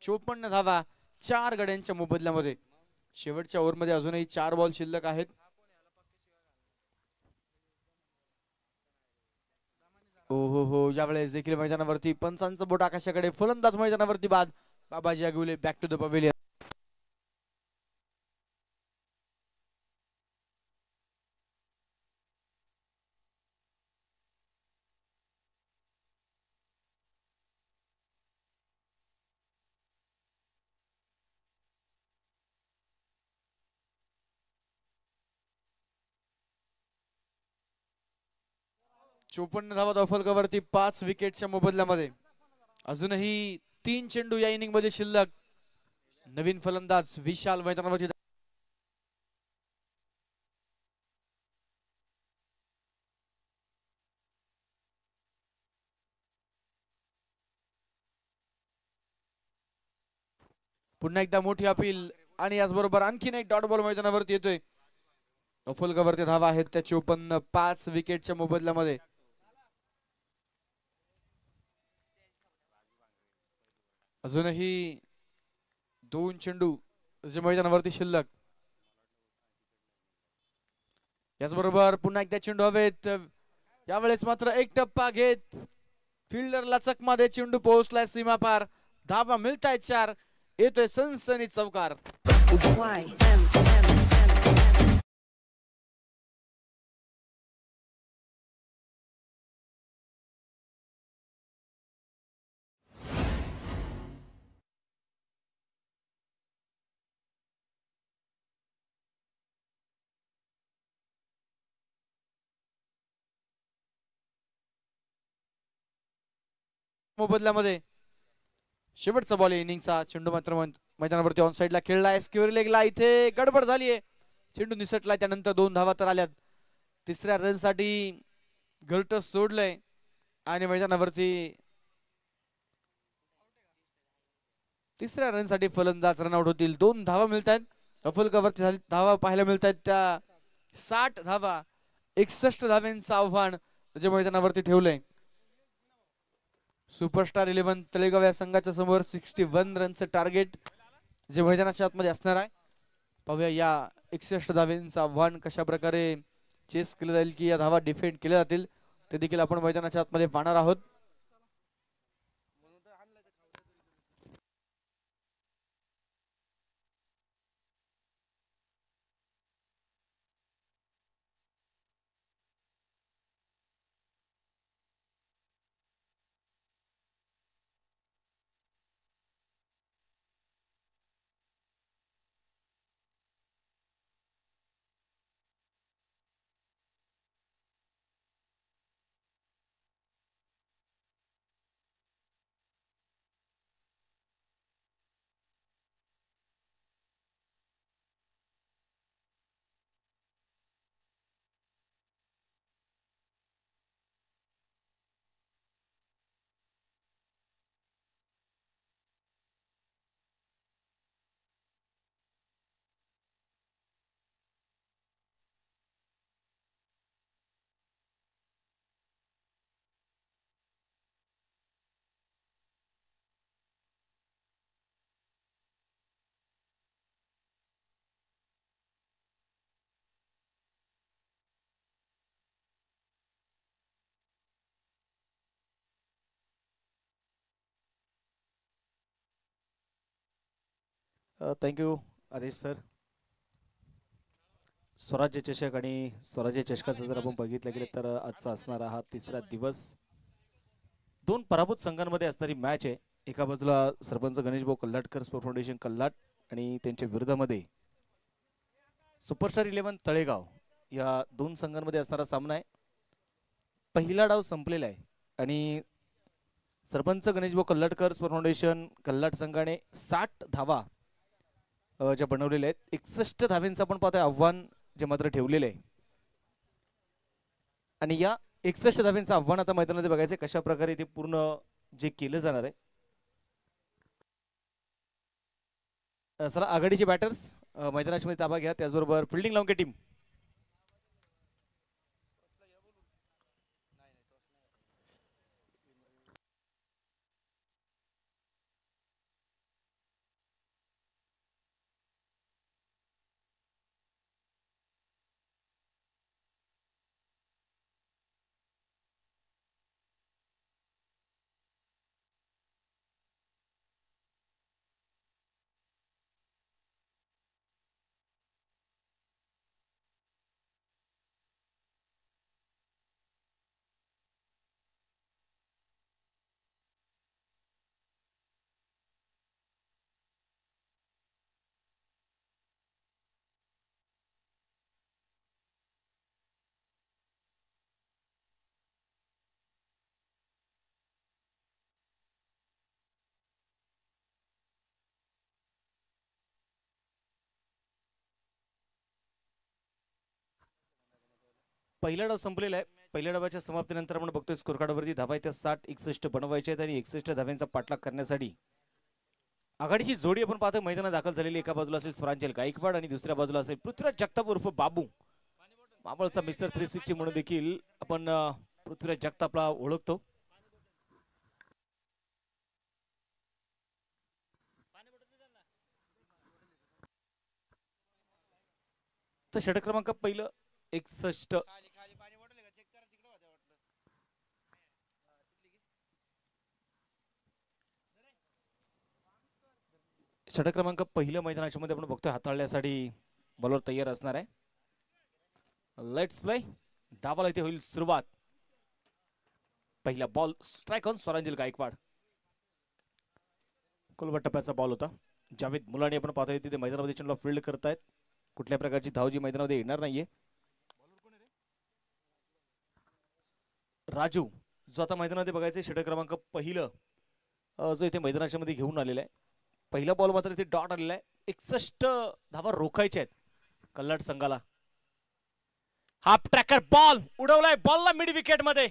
54 धावा 4 गड्यांच्या मोबदल्यामध्ये. शेवटच्या ओव्हरमध्ये अजूनही 4 बॉल शिल्लक आहेत. हो यावेळेस देखील मैदानावरती पंचांचं बोट आकाशाकडे. फलंदाज मैदानावरती बाद. बाबाजी आगवले बॅक टू द पवेलियन. चोपन्न धावा धावफलकावरती 5 विकेटच्या मोबदल्यामध्ये. अजूनही 3 चेंडू या इनिंग मध्ये शिल्लक. नवीन फलंदाज विशाल मैदानावरती. पुन्हा एकदा मोठी अपील आणि याचबरोबर आणखीन एक डॉट बॉल मैदानावरती येतोय. अफोलगावरती धावा आहेत त्या 54 विकेटच्या मोबदल्यामध्ये. अजूनही 2 चेंडू जे मैदानावरती शिल्लक. याचबरोबर पुन्हा एकदा चेंडू हवेत. यावेळेस मात्र एक टप्पा घेत फिल्डरला चकमा चेंडू पोहोचलाय सीमा पार. धावा मिळतायत 4. येतोय सनसनी चौकार. मोबदल्यामध्ये शेवटचा बॉल इनिंगचा चेंडू मात्र मैदानावरती ऑन साइडला खेळलाय. स्क्वेअर लेगला इथे गडबड झालीये. चेंडू निसटलाय. त्यानंतर 2 धावा तर आल्यात. तिसऱ्या रन साठी घरट सोडलंय आणि मैदानावरती तिसऱ्या रन साठी फलंदाज रनआउट होतील. 2 धावा मिळत आहेत. अफोलगावरती धावा पाहायला मिळत आहेत त्या 60 धावा. 61 धाव्यांचं आव्हान जे मैदानावरती ठेवलंय. सुपरस्टार 11 तळेगाव या संघाच्या समोर 61 रनचं टार्गेट जे मैदानाच्या आतमध्ये असणार आहे. पाहूया या 61 धाव्यांचं आव्हान कशा प्रकारे चेस केलं जाईल की या धावा डिफेंड केल्या जातील ते देखील आपण मैदानाच्या आतमध्ये पाहणार आहोत. थँक्यू आदेश सर. स्वराज्य चषक आणि स्वराज्य चषकाचं जर आपण बघितलं गेलं तर आजचा असणारा हा तिसरा दिवस 2 पराभूत संघांमध्ये असणारी मॅच आहे. एका बाजूला सरपंच गणेश भाऊ कल्लाटकर स्पोर्ट फाउंडेशन कल्लाट आणि त्यांच्या विरोधामध्ये सुपरस्टार 11 तळेगाव या 2 संघांमध्ये असणारा सामना आहे. पहिला डाव संपलेला आहे आणि सरपंच गणेश भाऊ कल्लाटकर स्पोर्ट फाउंडेशन कल्लाट संघाने 60 धावा ज्या बनवलेल्या आहेत. 61 धाव्यांचं आपण पाहतोय आव्हान जे मात्र ठेवलेलं आहे आणि या 61 धाव्यांचं आव्हान आता मैदानामध्ये बघायचं कशा प्रकारे ते पूर्ण जे केलं जाणार आहे. चला आघाडीचे बॅटर्स मैदानाच्या मध्ये ताबा घ्या. त्याचबरोबर फिल्डिंग लावून घ्या टीम. पहिला डाव संपलेला आहे. पहिल्या डावाच्या समाप्तीनंतर आपण बघतोय स्कोर कार्डवरती धावा त्या 60 61 बनवायचे आहेत आणि 61 धाव्यांचा पाठलाग करण्यासाठी आघाडीची जोडी आपण पाहतो मैदानात दाखल झालेली. एका बाजूला असेल स्वरांजल गायकवाड आणि दुसऱ्या बाजूला असेल पृथ्वीराज जगताप उर्फ बाबू, मावळचा मिस्टर 360 म्हणून देखील आपण पृथ्वीराज जगतापला ओळखतो. तर षटक क्रमांक पहिलं 61. षटक क्रमांक पहिलं मैदानाच्या मध्ये आपण बघतोय हाताळण्यासाठी बॉलर तयार असणार आहे. Let's play. डावाला इथे होईल सुरुवात. पहिला बॉल स्ट्राइक ऑन स्वरांजल गायकवाड. कोलबट टप्प्याचा बॉल होता. जावेद मुलानी आपण पाहतोय तिथे मैदानामध्ये चेंडूला फील्ड करतायत. कुठल्या प्रकारची धाव जी मैदानामध्ये येणार नाहीये. राजू जो आता मैदानामध्ये बघायचं षटक क्रमांक पहिलं जो इथे मैदानाच्या मध्ये घेऊन आलेला आहे. पहिला बॉल मात्र इथे डॉट आलेला आहे. 61 धावा रोखायच्या आहेत कल्लाट संघाला. हाफ ट्रॅकर बॉल उडवलाय. बॉलला मिड विकेट मध्ये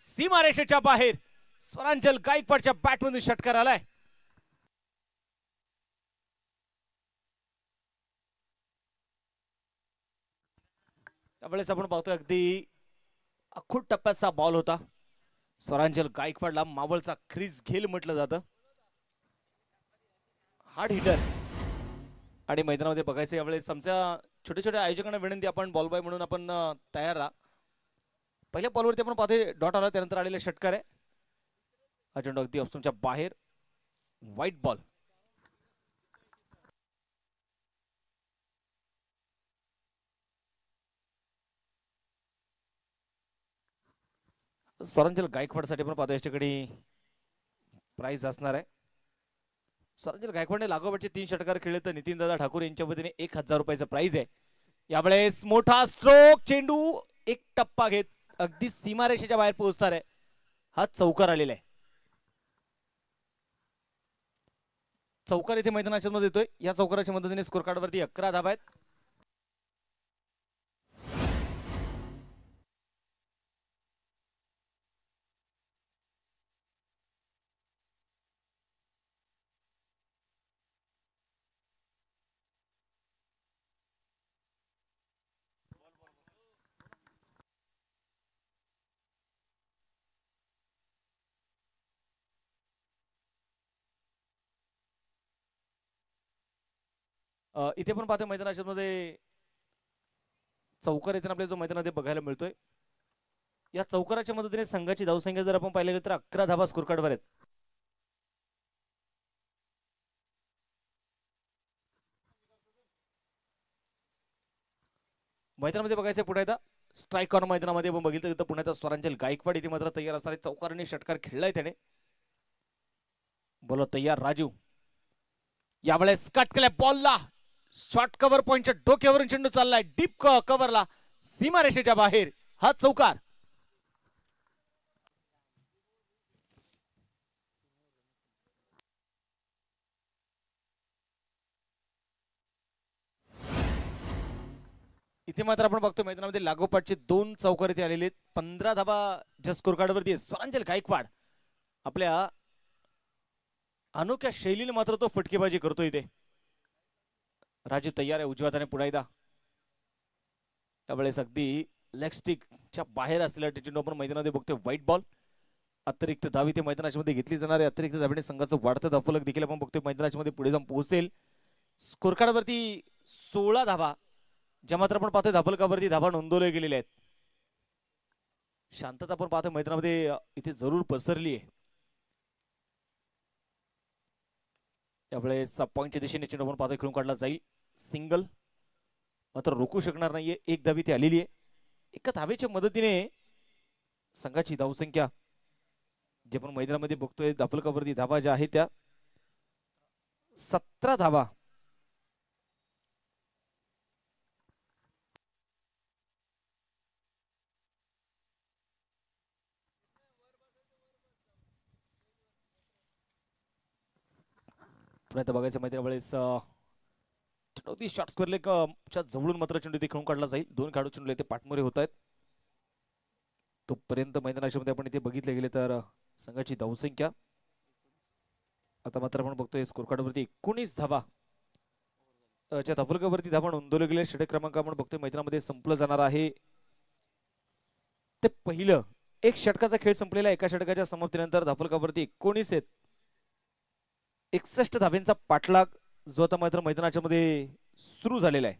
सीमारेषेच्या बाहेर स्वरांजल गायकवाडच्या बॅटमधून षटकार आलाय. त्यावेळेस आपण पाहतोय अगदी अखूट टप्प्याचा बॉल होता. स्वरांजल गायकवाडला मावळचा क्रीज घेल म्हटलं जातं. हार्ड हिटर आणि मैदानामध्ये बघायचं यावेळेस आमच्या छोट्या छोट्या आयोजकांना विनंती, आपण बॉल बॉय म्हणून आपण तयार राहा. पहिल्या बॉलवरती आपण पाहतोय डॉट आला, त्यानंतर आलेला षटकार आहे. हा चेंडू अगदी ऑप्शनच्या बाहेर. White ball. स्वरांजल गायकवाडसाठी आपण पाहतो याच्याकडे प्राइज असणार आहे. स्वरांजल गायकवाडने लागोपाठचे 3 षटकार खेळले तर नितीन दादा ठाकूर यांच्या वतीने 1000 रुपयाचा प्राइज आहे. यावेळेस मोठा स्ट्रोक. चेंडू एक टप्पा घेत अगदी सीमारेषेच्या बाहेर पोहोचणार आहे. हा चौकार आलेला आहे. चौकार इथे मैदानाच्या मध्ये येतोय. या चौकाराच्या मदतीने स्कोर कार्ड वरती 11 धावा आहेत. इथे पण पाहतोय मैदानाच्या मध्ये चौकार येताना आपल्याला जो मैदानामध्ये बघायला मिळतोय. या चौकाराच्या मदतीने संघाची धावसंख्या जर आपण पाहिली तर 11 धावा स्कोर कार्डवर आहेत. मैदानामध्ये बघायचं पुढे एकदा स्ट्राइक ऑन मैदानामध्ये आपण बघितलं तिथं पुण्याचा स्वरांजल गायकवाड इथे मात्र तयार असणारे. चौकाराने षटकार खेळलाय त्याने. बोलो तयार राजू. यावेळेस कट केल्या बॉलला. शॉर्ट कव्हर पॉइंटच्या डोक्यावरून चेंडू चाललाय डीप कव्हरला सीमारेषेच्या बाहेर. हा चौकार. इथे मात्र आपण बघतो मैदानामध्ये लागोपाठचे 2 चौकार इथे आलेले आहेत. 15 धावा ज्या स्कोर कार्डवरती आहे. स्वरांजल गायकवाड आपल्या अनोख्या शैलीने मात्र तो फटकेबाजी करतो इथे. राजू तयार आहे उजव्या हाताने पुढे एकदा. त्यावेळेस अगदी लेग स्टिकच्या बाहेर असलेला चेंडू आपण मैदानामध्ये बघतोय. White ball. अतिरिक्त धाव इथे मैदानाच्या मध्ये घेतली जाणार आहे. अतिरिक्त धावेने संघाचं वाढतं धावफलक देखील आपण बघतोय मैदानाच्या मध्ये पुढे जाऊन पोहोचेल. स्कोर कार्डवरती 16 धावा ज्या मात्र आपण पाहतोय धावफलकावरती धावा नोंदवल्या गेलेल्या आहेत. शांतता आपण पाहतोय मैदानामध्ये इथे जरूर पसरली आहे. त्यावेळेस पॉईंटच्या दिशेने चेंडू आपण पाहतोय खेळून काढला जाईल. सिंगल मात्र रोखू शकणार नाहीये. एक धाव इथे आलेली आहे. एका धावेच्या मदतीने संघाची धावसंख्या जे आपण मैदानामध्ये बघतोय धावफलकावरती धावा ज्या आहेत त्या 17 धावा. पुन्हा बघायचं मैदाना वेळेस शॉर्ट स्क्वेअर लेग च्या जवळून मात्र चेंडू खेळून काढला जाईल. 2 खेळाडू चेंडू इथे पाठमोरे होत आहेत. तोपर्यंत मैदानाच्या मध्ये आपण इथे बघितले गेले तर संघाची धावसंख्या आता मात्र आपण बघतोय स्कोर कार्ड वरती 19 धावा च्या धावफलकावरती धावा नोंदवले गेले. षटक क्रमांक आपण बघतोय मैदानामध्ये संपलं जाणार आहे. ते पहिलं एक षटकाचा खेळ संपलेला. एका षटकाच्या समाप्तीनंतर धावफलकावरती 19 आहेत. 61 धावेंचा पाठलाग जो आता मात्र मैदानाच्या मध्ये सुरू झालेला आहे.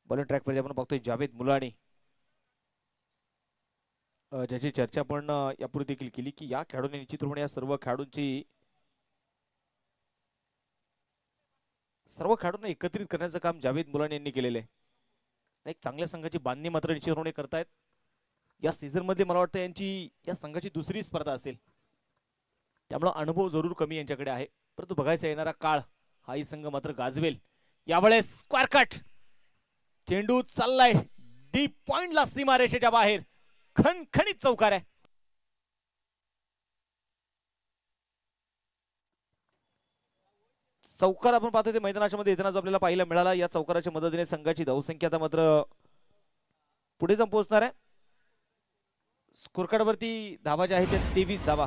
बॉलिंग ट्रॅक मध्ये आपण बघतोय जावेद मुलानी, ज्याची चर्चा आपण यापूर्वी देखील केली की या खेळाडूंनी निश्चितपणे या सर्व खेळाडूंना एकत्रित करण्याचं काम जावेद मुलानी यांनी केलेलं आहे. एक चांगल्या संघाची बांधणी मात्र निश्चितपणे करतायत. या सीझन मध्ये मला वाटतं यांची या संघाची दुसरी स्पर्धा असेल, त्यामुळे अनुभव जरूर कमी यांच्याकडे आहे. परंतु बघायचा येणारा काळ हाही संघ मात्र गाजवेल. यावेळेस स्क्वेअर कट चेंडू चाललाय डीप पॉइंटला सीमारेषेच्या बाहेर. खणखणीत चौकार आहे. चौकार आपण पाहतोय ते मैदानाच्या मध्ये येताना जो आपल्याला पाहायला मिळाला. या चौकाराच्या मदतीने संघाची धावसंख्या आता मात्र पुढे जाऊन पोहोचणार आहे. स्कोर कार्ड वरती धावा ज्या आहेत त्या 23 धावा.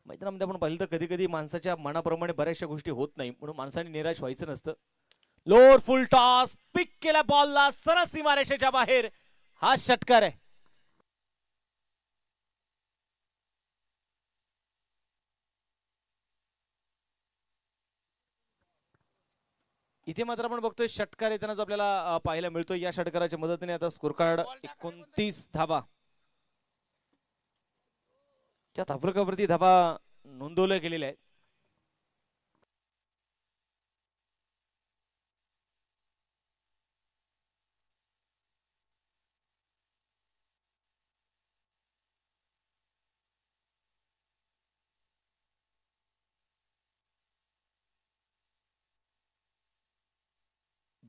मैदानामध्ये आपण पाहिलं तर कधी कधी माणसाच्या मनाप्रमाणे बऱ्याचशा गोष्टी होत नाही, म्हणून माणसाने निराश व्हायचं नसतं. लोअर फुल टॉस पिक केला बॉलला सरळ सीमारेषेच्या बाहेर. हा षटकार आहे. इथे मात्र आपण बघतोय षटकार येताना जो आपल्याला पाहायला मिळतोय. या षटकाराच्या मदतीने आता स्कोर कार्ड 29 धावा त्या धावफलकावरती धावा नोंदवल्या गेलेल्या आहेत.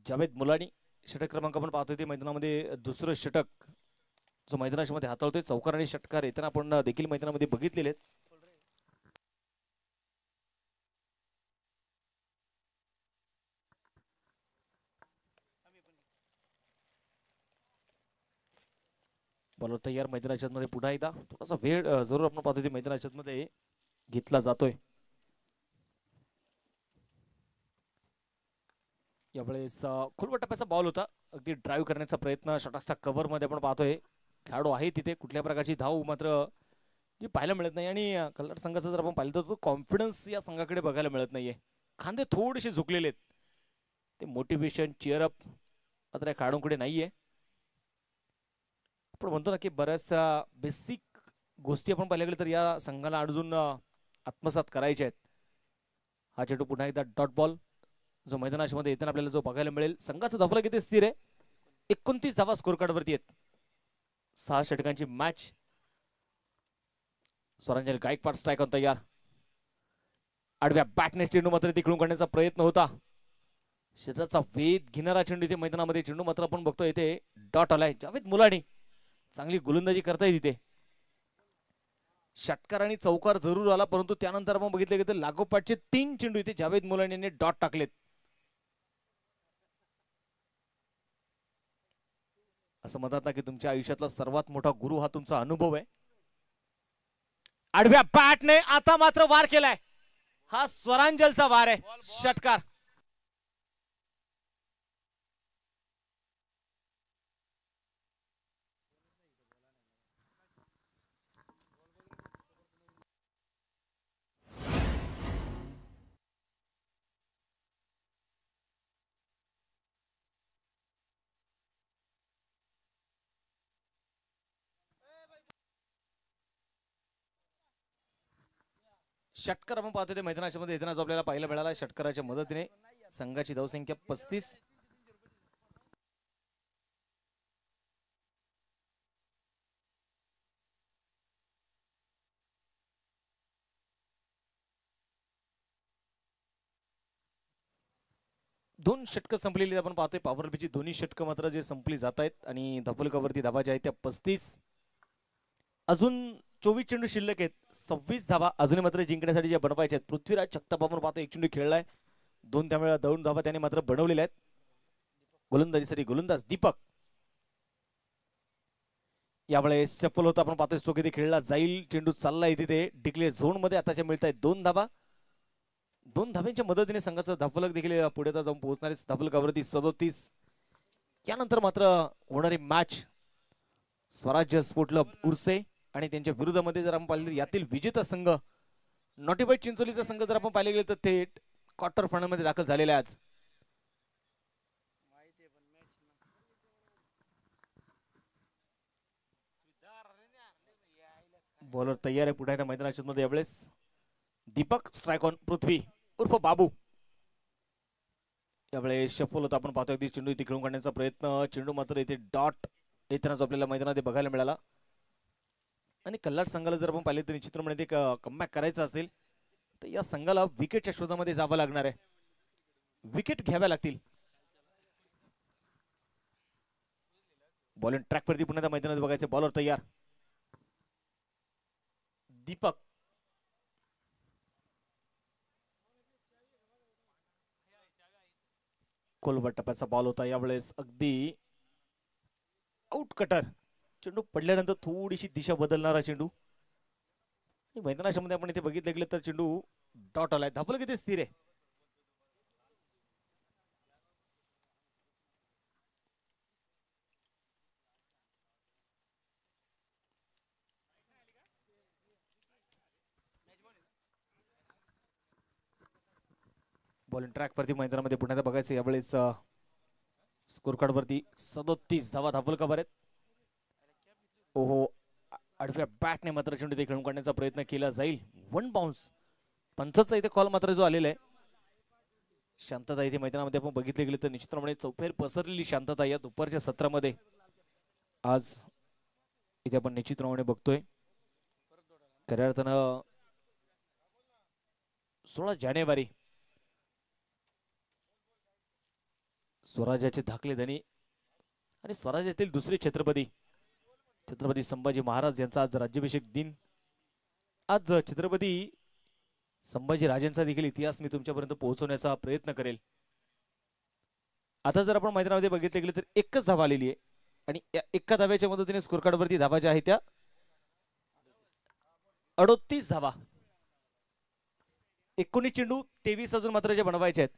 जावेद मुलानी षटक क्रमांक आपण पाहतोय ते मैदानामध्ये दुसरं षटक जो मैदानाच्या मध्ये हाताळतोय. चौकार आणि षटकार येताना आपण देखील मैदानामध्ये बघितलेले आहेत. बॉलर तयार मैदानाच्या मध्ये. पुन्हा एकदा थोडासा वेळ जरूर आपण पाहतोय ते मैदानाच्या मध्ये घेतला जातोय. यावेळेस खुलवट टप्प्याचा बॉल होता. अगदी ड्राईव्ह करण्याचा प्रयत्न षटस्था कव्हर मध्ये आपण पाहतोय. खेळाडू आहे तिथे, कुठल्या प्रकारची धाव मात्र जी पाहायला मिळत नाही. आणि कल्लाट संघाचा जर आपण पाहिलं तर तो कॉन्फिडन्स या संघाकडे बघायला मिळत नाहीये. खांदे थोडेसे झुकलेले आहेत. ते मोटिवेशन चीअरअप मात्र या खेळाडूंकडे नाहीये. आपण म्हणतो ना की बऱ्याचशा बेसिक गोष्टी आपण पाहिल्या गेल्या तर या संघाला अजून आत्मसात करायच्या आहेत. हा चेंडू पुन्हा एकदा डॉट बॉल जो मैदानाच्या मध्ये येताना आपल्याला जो बघायला मिळेल. संघाचा धावफलक किती स्थिर आहे. 29 धावा स्कोर कार्ड वरती आहेत. 6 षटकांची match. Swaranjali Gaikwad strike on तयार. आडव्या बॅटने चेंडू मात्र तिकडून काढण्याचा प्रयत्न होता. शरीराचा वेध घेणारा चेंडू इथे मैदानामध्ये. चेंडू मात्र आपण बघतोय इथे डॉट आलाय. जावेद मुलानी चांगली गोलंदाजी करताय तिथे. षटकार आणि चौकार जरूर आला, परंतु त्यानंतर आपण बघितले की लागोपाठचे 3 चेंडू इथे जावेद मुलानी यांनी डॉट टाकलेत. असं म्हणतात ना की तुमच्या आयुष्यातला सर्वात मोठा गुरु हा तुमचा अनुभव आहे. आडव्या बॅटने आता मात्र वार केलाय. हा स्वरांजलचा वार आहे. षटकार. षटकार आपण पाहतोय मैदानाच्या मध्ये येताना जो आपल्याला पाहायला मिळाला. षटकाराच्या मदतीने संघाची धावसंख्या 35. दोन षटकं संपलेली आपण पाहतोय. पॉवर प्लेची दोन्ही षटकं मात्र जे संपली जात आहेत आणि धावफलकावरती धावा ज्या आहेत त्या 35. अजून 24 चेंडू शिल्लक आहेत. 26 धावा अजूनही मात्र जिंकण्यासाठी ज्या बनवायच्या आहेत. पृथ्वीराज जगताप आपण पाहतो एक चेंडू खेळलाय. 2 त्यावेळेला 2 धावा त्याने मात्र बनवलेल्या आहेत. गोलंदाजीसाठी गोलंदाज दीपक. यावेळेस सफल होता आपण पाहतोय स्ट्रोक इथे खेळला जाईल. चेंडू चालला तिथे डिक्लेअर झोन मध्ये आताच्या मिळत आहेत 2 धाबा. 2 धाब्यांच्या मदतीने संघाचं धावफलक देखील पुढे जाऊन पोहोचणारे धावफलकावरती 37. यानंतर मात्र होणारी मॅच स्वराज्य स्पोर्ट क्लब उर्से आणि त्यांच्या विरोधामध्ये जर आपण पाहिलं यातील विजेता संघ नॉटीबाई चिंचोलीचा संघ जर आपण पाहिले गेले तर थेट क्वार्टर फायनल मध्ये दाखल झालेले आज. बॉलर तयार आहे पुढे मैदानाच्या मध्ये यावेळेस दीपक स्ट्राइक ऑन पृथ्वी उर्फ बाबू. यावेळेस शफल होता आपण पाहतोय अगदी चेंडू इथे खेळून काढण्याचा प्रयत्न. चेंडू मात्र इथे डॉट येतानाच आपल्याला मैदानात बघायला मिळाला. आणि कल्लाट संघाला जर आपण पाहिले तर निश्चितपणे कमबॅक करायचं असेल तर या संघाला विकेटच्या शोधामध्ये जावं लागणार आहे. विकेट घ्याव्या लागतील. बॉलिंग ट्रॅक वरती पुन्हा मैदानात बघायचे. बॉलर तयार दीपक. कोलवर टप्प्याचा बॉल होता यावेळेस अगदी आउट कटर. चेंडू पडल्यानंतर थोडीशी दिशा बदलणारा चेंडू. मैदानाच्या मध्ये आपण इथे बघितलं गेलं तर चेंडू डॉट आलाय. धावफलक किती स्थिर आहे. बॉलिंग ट्रॅक वरती मैदानामध्ये पुन्हा बघायचं यावेळेस स्कोर कार्ड वरती 37 धावा धावफलकावर आहेत. ओहो आडव्या बॅटने मात्र चेंडू ते खेळून काढण्याचा प्रयत्न केला जाईल. 1 बाउन्स. पंचाचा इथे कॉल मात्र जो आलेला आहे. शांतता इथे मैदानामध्ये आपण बघितले गेले तर निश्चितपणे चौफेर पसरलेली शांतता या दुपारच्या सत्रामध्ये आज इथे आपण निश्चितपणे बघतोय. खऱ्या अर्थानं 16 जानेवारी स्वराज्याचे धाकले धनी आणि स्वराज्यातील दुसरे छत्रपती छत्रपती संभाजी महाराज यांचा आज राज्याभिषेक दिन. आज छत्रपती संभाजी राजांचा देखील इतिहास मी तुमच्यापर्यंत पोहोचवण्याचा प्रयत्न करेल. आता जर आपण मैदानामध्ये बघितले गेले तर एकच धावा आलेली आहे आणि एका धाव्याच्या मदतीने स्कोर कार्ड वरती धावा ज्या आहेत त्या 38 धावा. 19 चेंडू 23 अजून मात्र जे बनवायचे आहेत.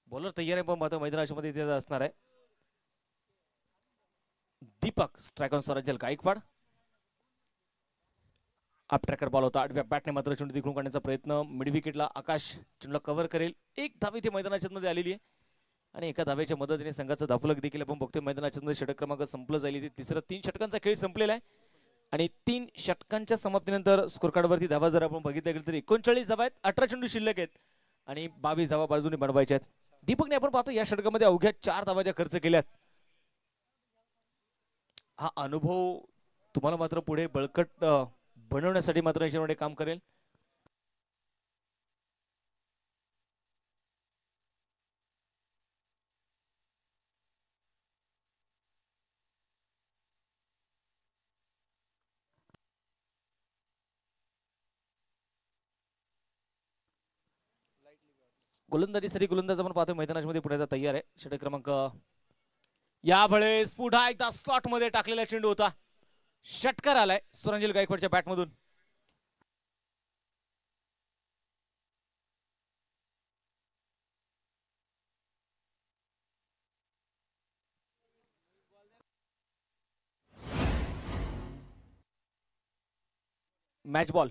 बॉलर तयार आहे पण मात्र मैदानाच्या मध्ये इथे असणार आहे दीपक. स्ट्राइक ऑन स्वराज्य गायकवाड. अप ट्रॅकर बॉल होता. आडव्या बॅटने मात्र चेंडू तिकडून काढण्याचा प्रयत्न. मिड विकेटला आकाश चेंडूला कव्हर करेल. एक धाव इथे मैदानाच्या मध्ये आलेली आहे आणि एका धाव्याच्या मदतीने संघाचा धावफलक देखील आपण बघतोय मैदानाच्या मध्ये. षटक क्रमांक संपलं जाईल. तिसरं 3 षटकांचा खेळ संपलेला आहे आणि 3 षटकांच्या समाप्तीनंतर स्कोर कार्ड वरती धावा जर आपण बघितल्या गेलं तर 39 धावा आहेत. 18 चेंडू शिल्लक आहेत आणि 22 धावा बाजूने बनवायच्या आहेत. दीपकने आपण पाहतो या षटकामध्ये अवघ्या 4 धावा ज्या खर्च केल्यात. हा अनुभव तुम्हाला मात्र पुढे बळकट बनवण्यासाठी मात्र याच्यामध्ये काम करेल. गोलंदाजीसाठी गोलंदाज आपण पाहतोय मैदानामध्ये पुढे तयार आहे. षटक क्रमांक यावेळेस पुन्हा एकदा स्लॉट मध्ये टाकलेला चेंडू होता. षटकार आलाय स्वरांजल गायकवाडच्या बॅट मधून. मॅच बॉल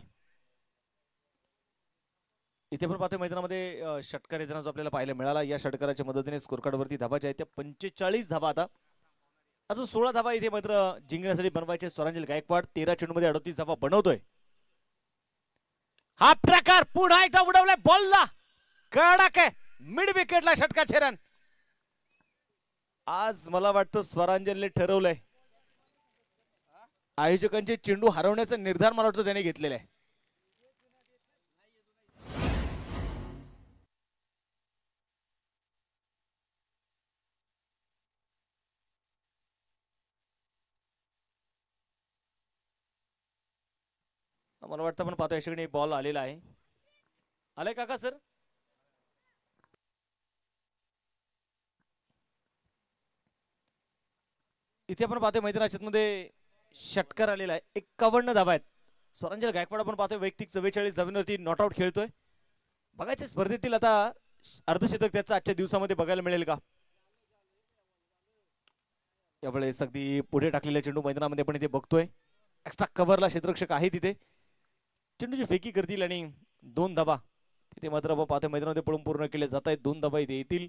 इथे पण पाहतोय मैदानामध्ये षटकार येताना जो आपल्याला पाहायला मिळाला. या षटकाराच्या मदतीने स्कोर कार्ड वरती धावा ज्या आहेत त्या 45 धावा. आता अजून 16 धावा इथे मात्र जिंकण्यासाठी बनवायचे. स्वरांजल गायकवाड 13 चेंडू मध्ये 38 धावा बनवतोय. हा प्रकार पुन्हा एकदा उडवलाय बॉलला. कडक आहे मिड विकेटला षटकाचे रन. आज मला वाटतं स्वरांजलने ठरवलंय आयोजकांचे चेंडू हरवण्याचा निर्धार मला वाटतं त्याने घेतलेला आहे. मला वाटतं आपण पाहतो याच्याकडे बॉल आलेला आहे. आलाय काका सर. इथे आपण पाहतोय मैदानाच्या मध्ये षटकार आलेला आहे. 51 धावा आहेत. स्वरांजल गायकवाड आपण पाहतोय वैयक्तिक 44 धावांवरती नॉट आउट खेळतोय. बघायचं स्पर्धेतील आता अर्धशतक त्याचं आजच्या दिवसामध्ये बघायला मिळेल का. यावेळेस अगदी पुढे टाकलेल्या चेंडू मैदानामध्ये आपण इथे बघतोय. एक्स्ट्रा कव्हरला क्षेत्ररक्षक आहे तिथे. चेंडूची फेकी करतील आणि 2 धावा तिथे मात्र आपण पाहतोय मैदानामध्ये पळून पूर्ण केले जात आहेत. 2 धावा इथे येतील.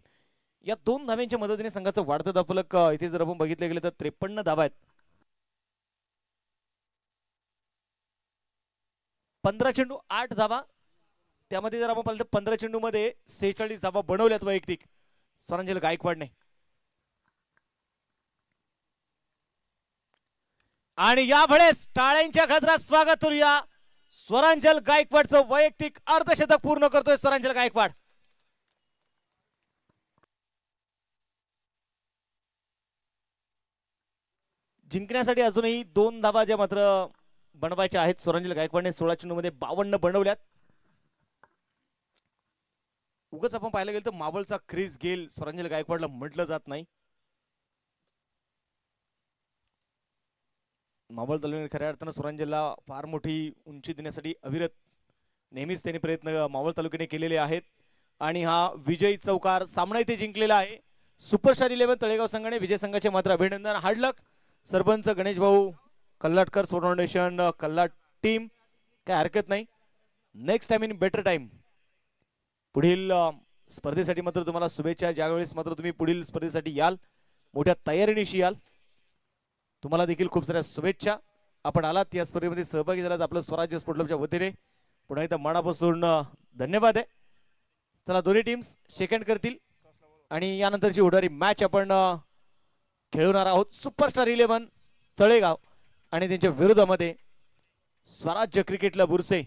या 2 धाव्यांच्या मदतीने संघाचं वाढतं धावफलक इथे जर आपण बघितलं गेलं तर 53 धावा आहेत. 15 चेंडू 8 धावा. त्यामध्ये जर आपण पाहिलं तर 15 चेंडू मध्ये 46 धावा बनवल्यात वैयक्तिक स्वरांजल गायकवाडने. आणि यावेळेस टाळ्यांच्या गजरात स्वागत करूया. स्वरांजल गायकवाडचं वैयक्तिक अर्धशतक पूर्ण करतोय स्वरांजल गायकवाड. जिंकण्यासाठी अजूनही 2 धावा ज्या मात्र बनवायच्या आहेत. स्वरांजल गायकवाडने 16 चेंडू मध्ये 52 बनवल्यात. उगाच आपण पाहायला गेलं तर मावळचा क्रिस गेल स्वरांजल गायकवाडला म्हटलं जात नाही. मावळ तालुक्याने खऱ्या अर्थानं स्वरांजलला फार मोठी उंची देण्यासाठी अविरत नेहमीच त्यांनी प्रयत्न मावळ तालुक्याने केलेले आहेत. आणि हा विजयी चौकार सामना इथे जिंकलेला आहे. सुपरस्टार 11 तळेगाव संघाने विजय संघाचे मात्र अभिनंदन. हार्डलक सरपंच गणेश भाऊ, कल्लाटकर स्पोर्ट फाउंडेशन, कल्लाट टीम, काय हरकत नाही. Next time in better time. पुढील स्पर्धेसाठी मात्र तुम्हाला शुभेच्छा. ज्यावेळेस मात्र तुम्ही पुढील स्पर्धेसाठी याल मोठ्या तयारीनिशी याल. तुम्हाला देखील खूप साऱ्या शुभेच्छा. आपण आलात या स्पर्धेमध्ये सहभागी झालात आपलं स्वराज्य स्पोर्ट क्लबच्या वतीने पुन्हा एकदा मनापासून धन्यवाद आहे. चला दोन्ही टीम्स सेकंड करतील आणि यानंतरची होणारी मॅच आपण खेळवणार आहोत. सुपरस्टार 11 तळेगाव आणि त्यांच्या विरोधामध्ये स्वराज्य क्रिकेटला बुरसे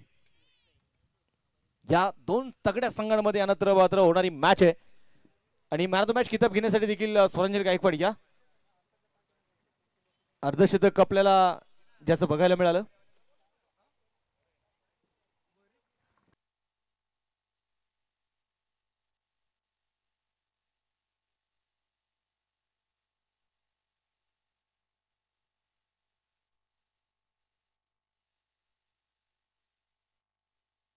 या 2 तगड्या संघांमध्ये यानंतर मात्र होणारी मॅच आहे. आणि मॅन ऑफ द मॅच किताब घेण्यासाठी देखील स्वरांजल गायकवाड या अर्धशतक आपल्याला ज्याचं बघायला मिळालं.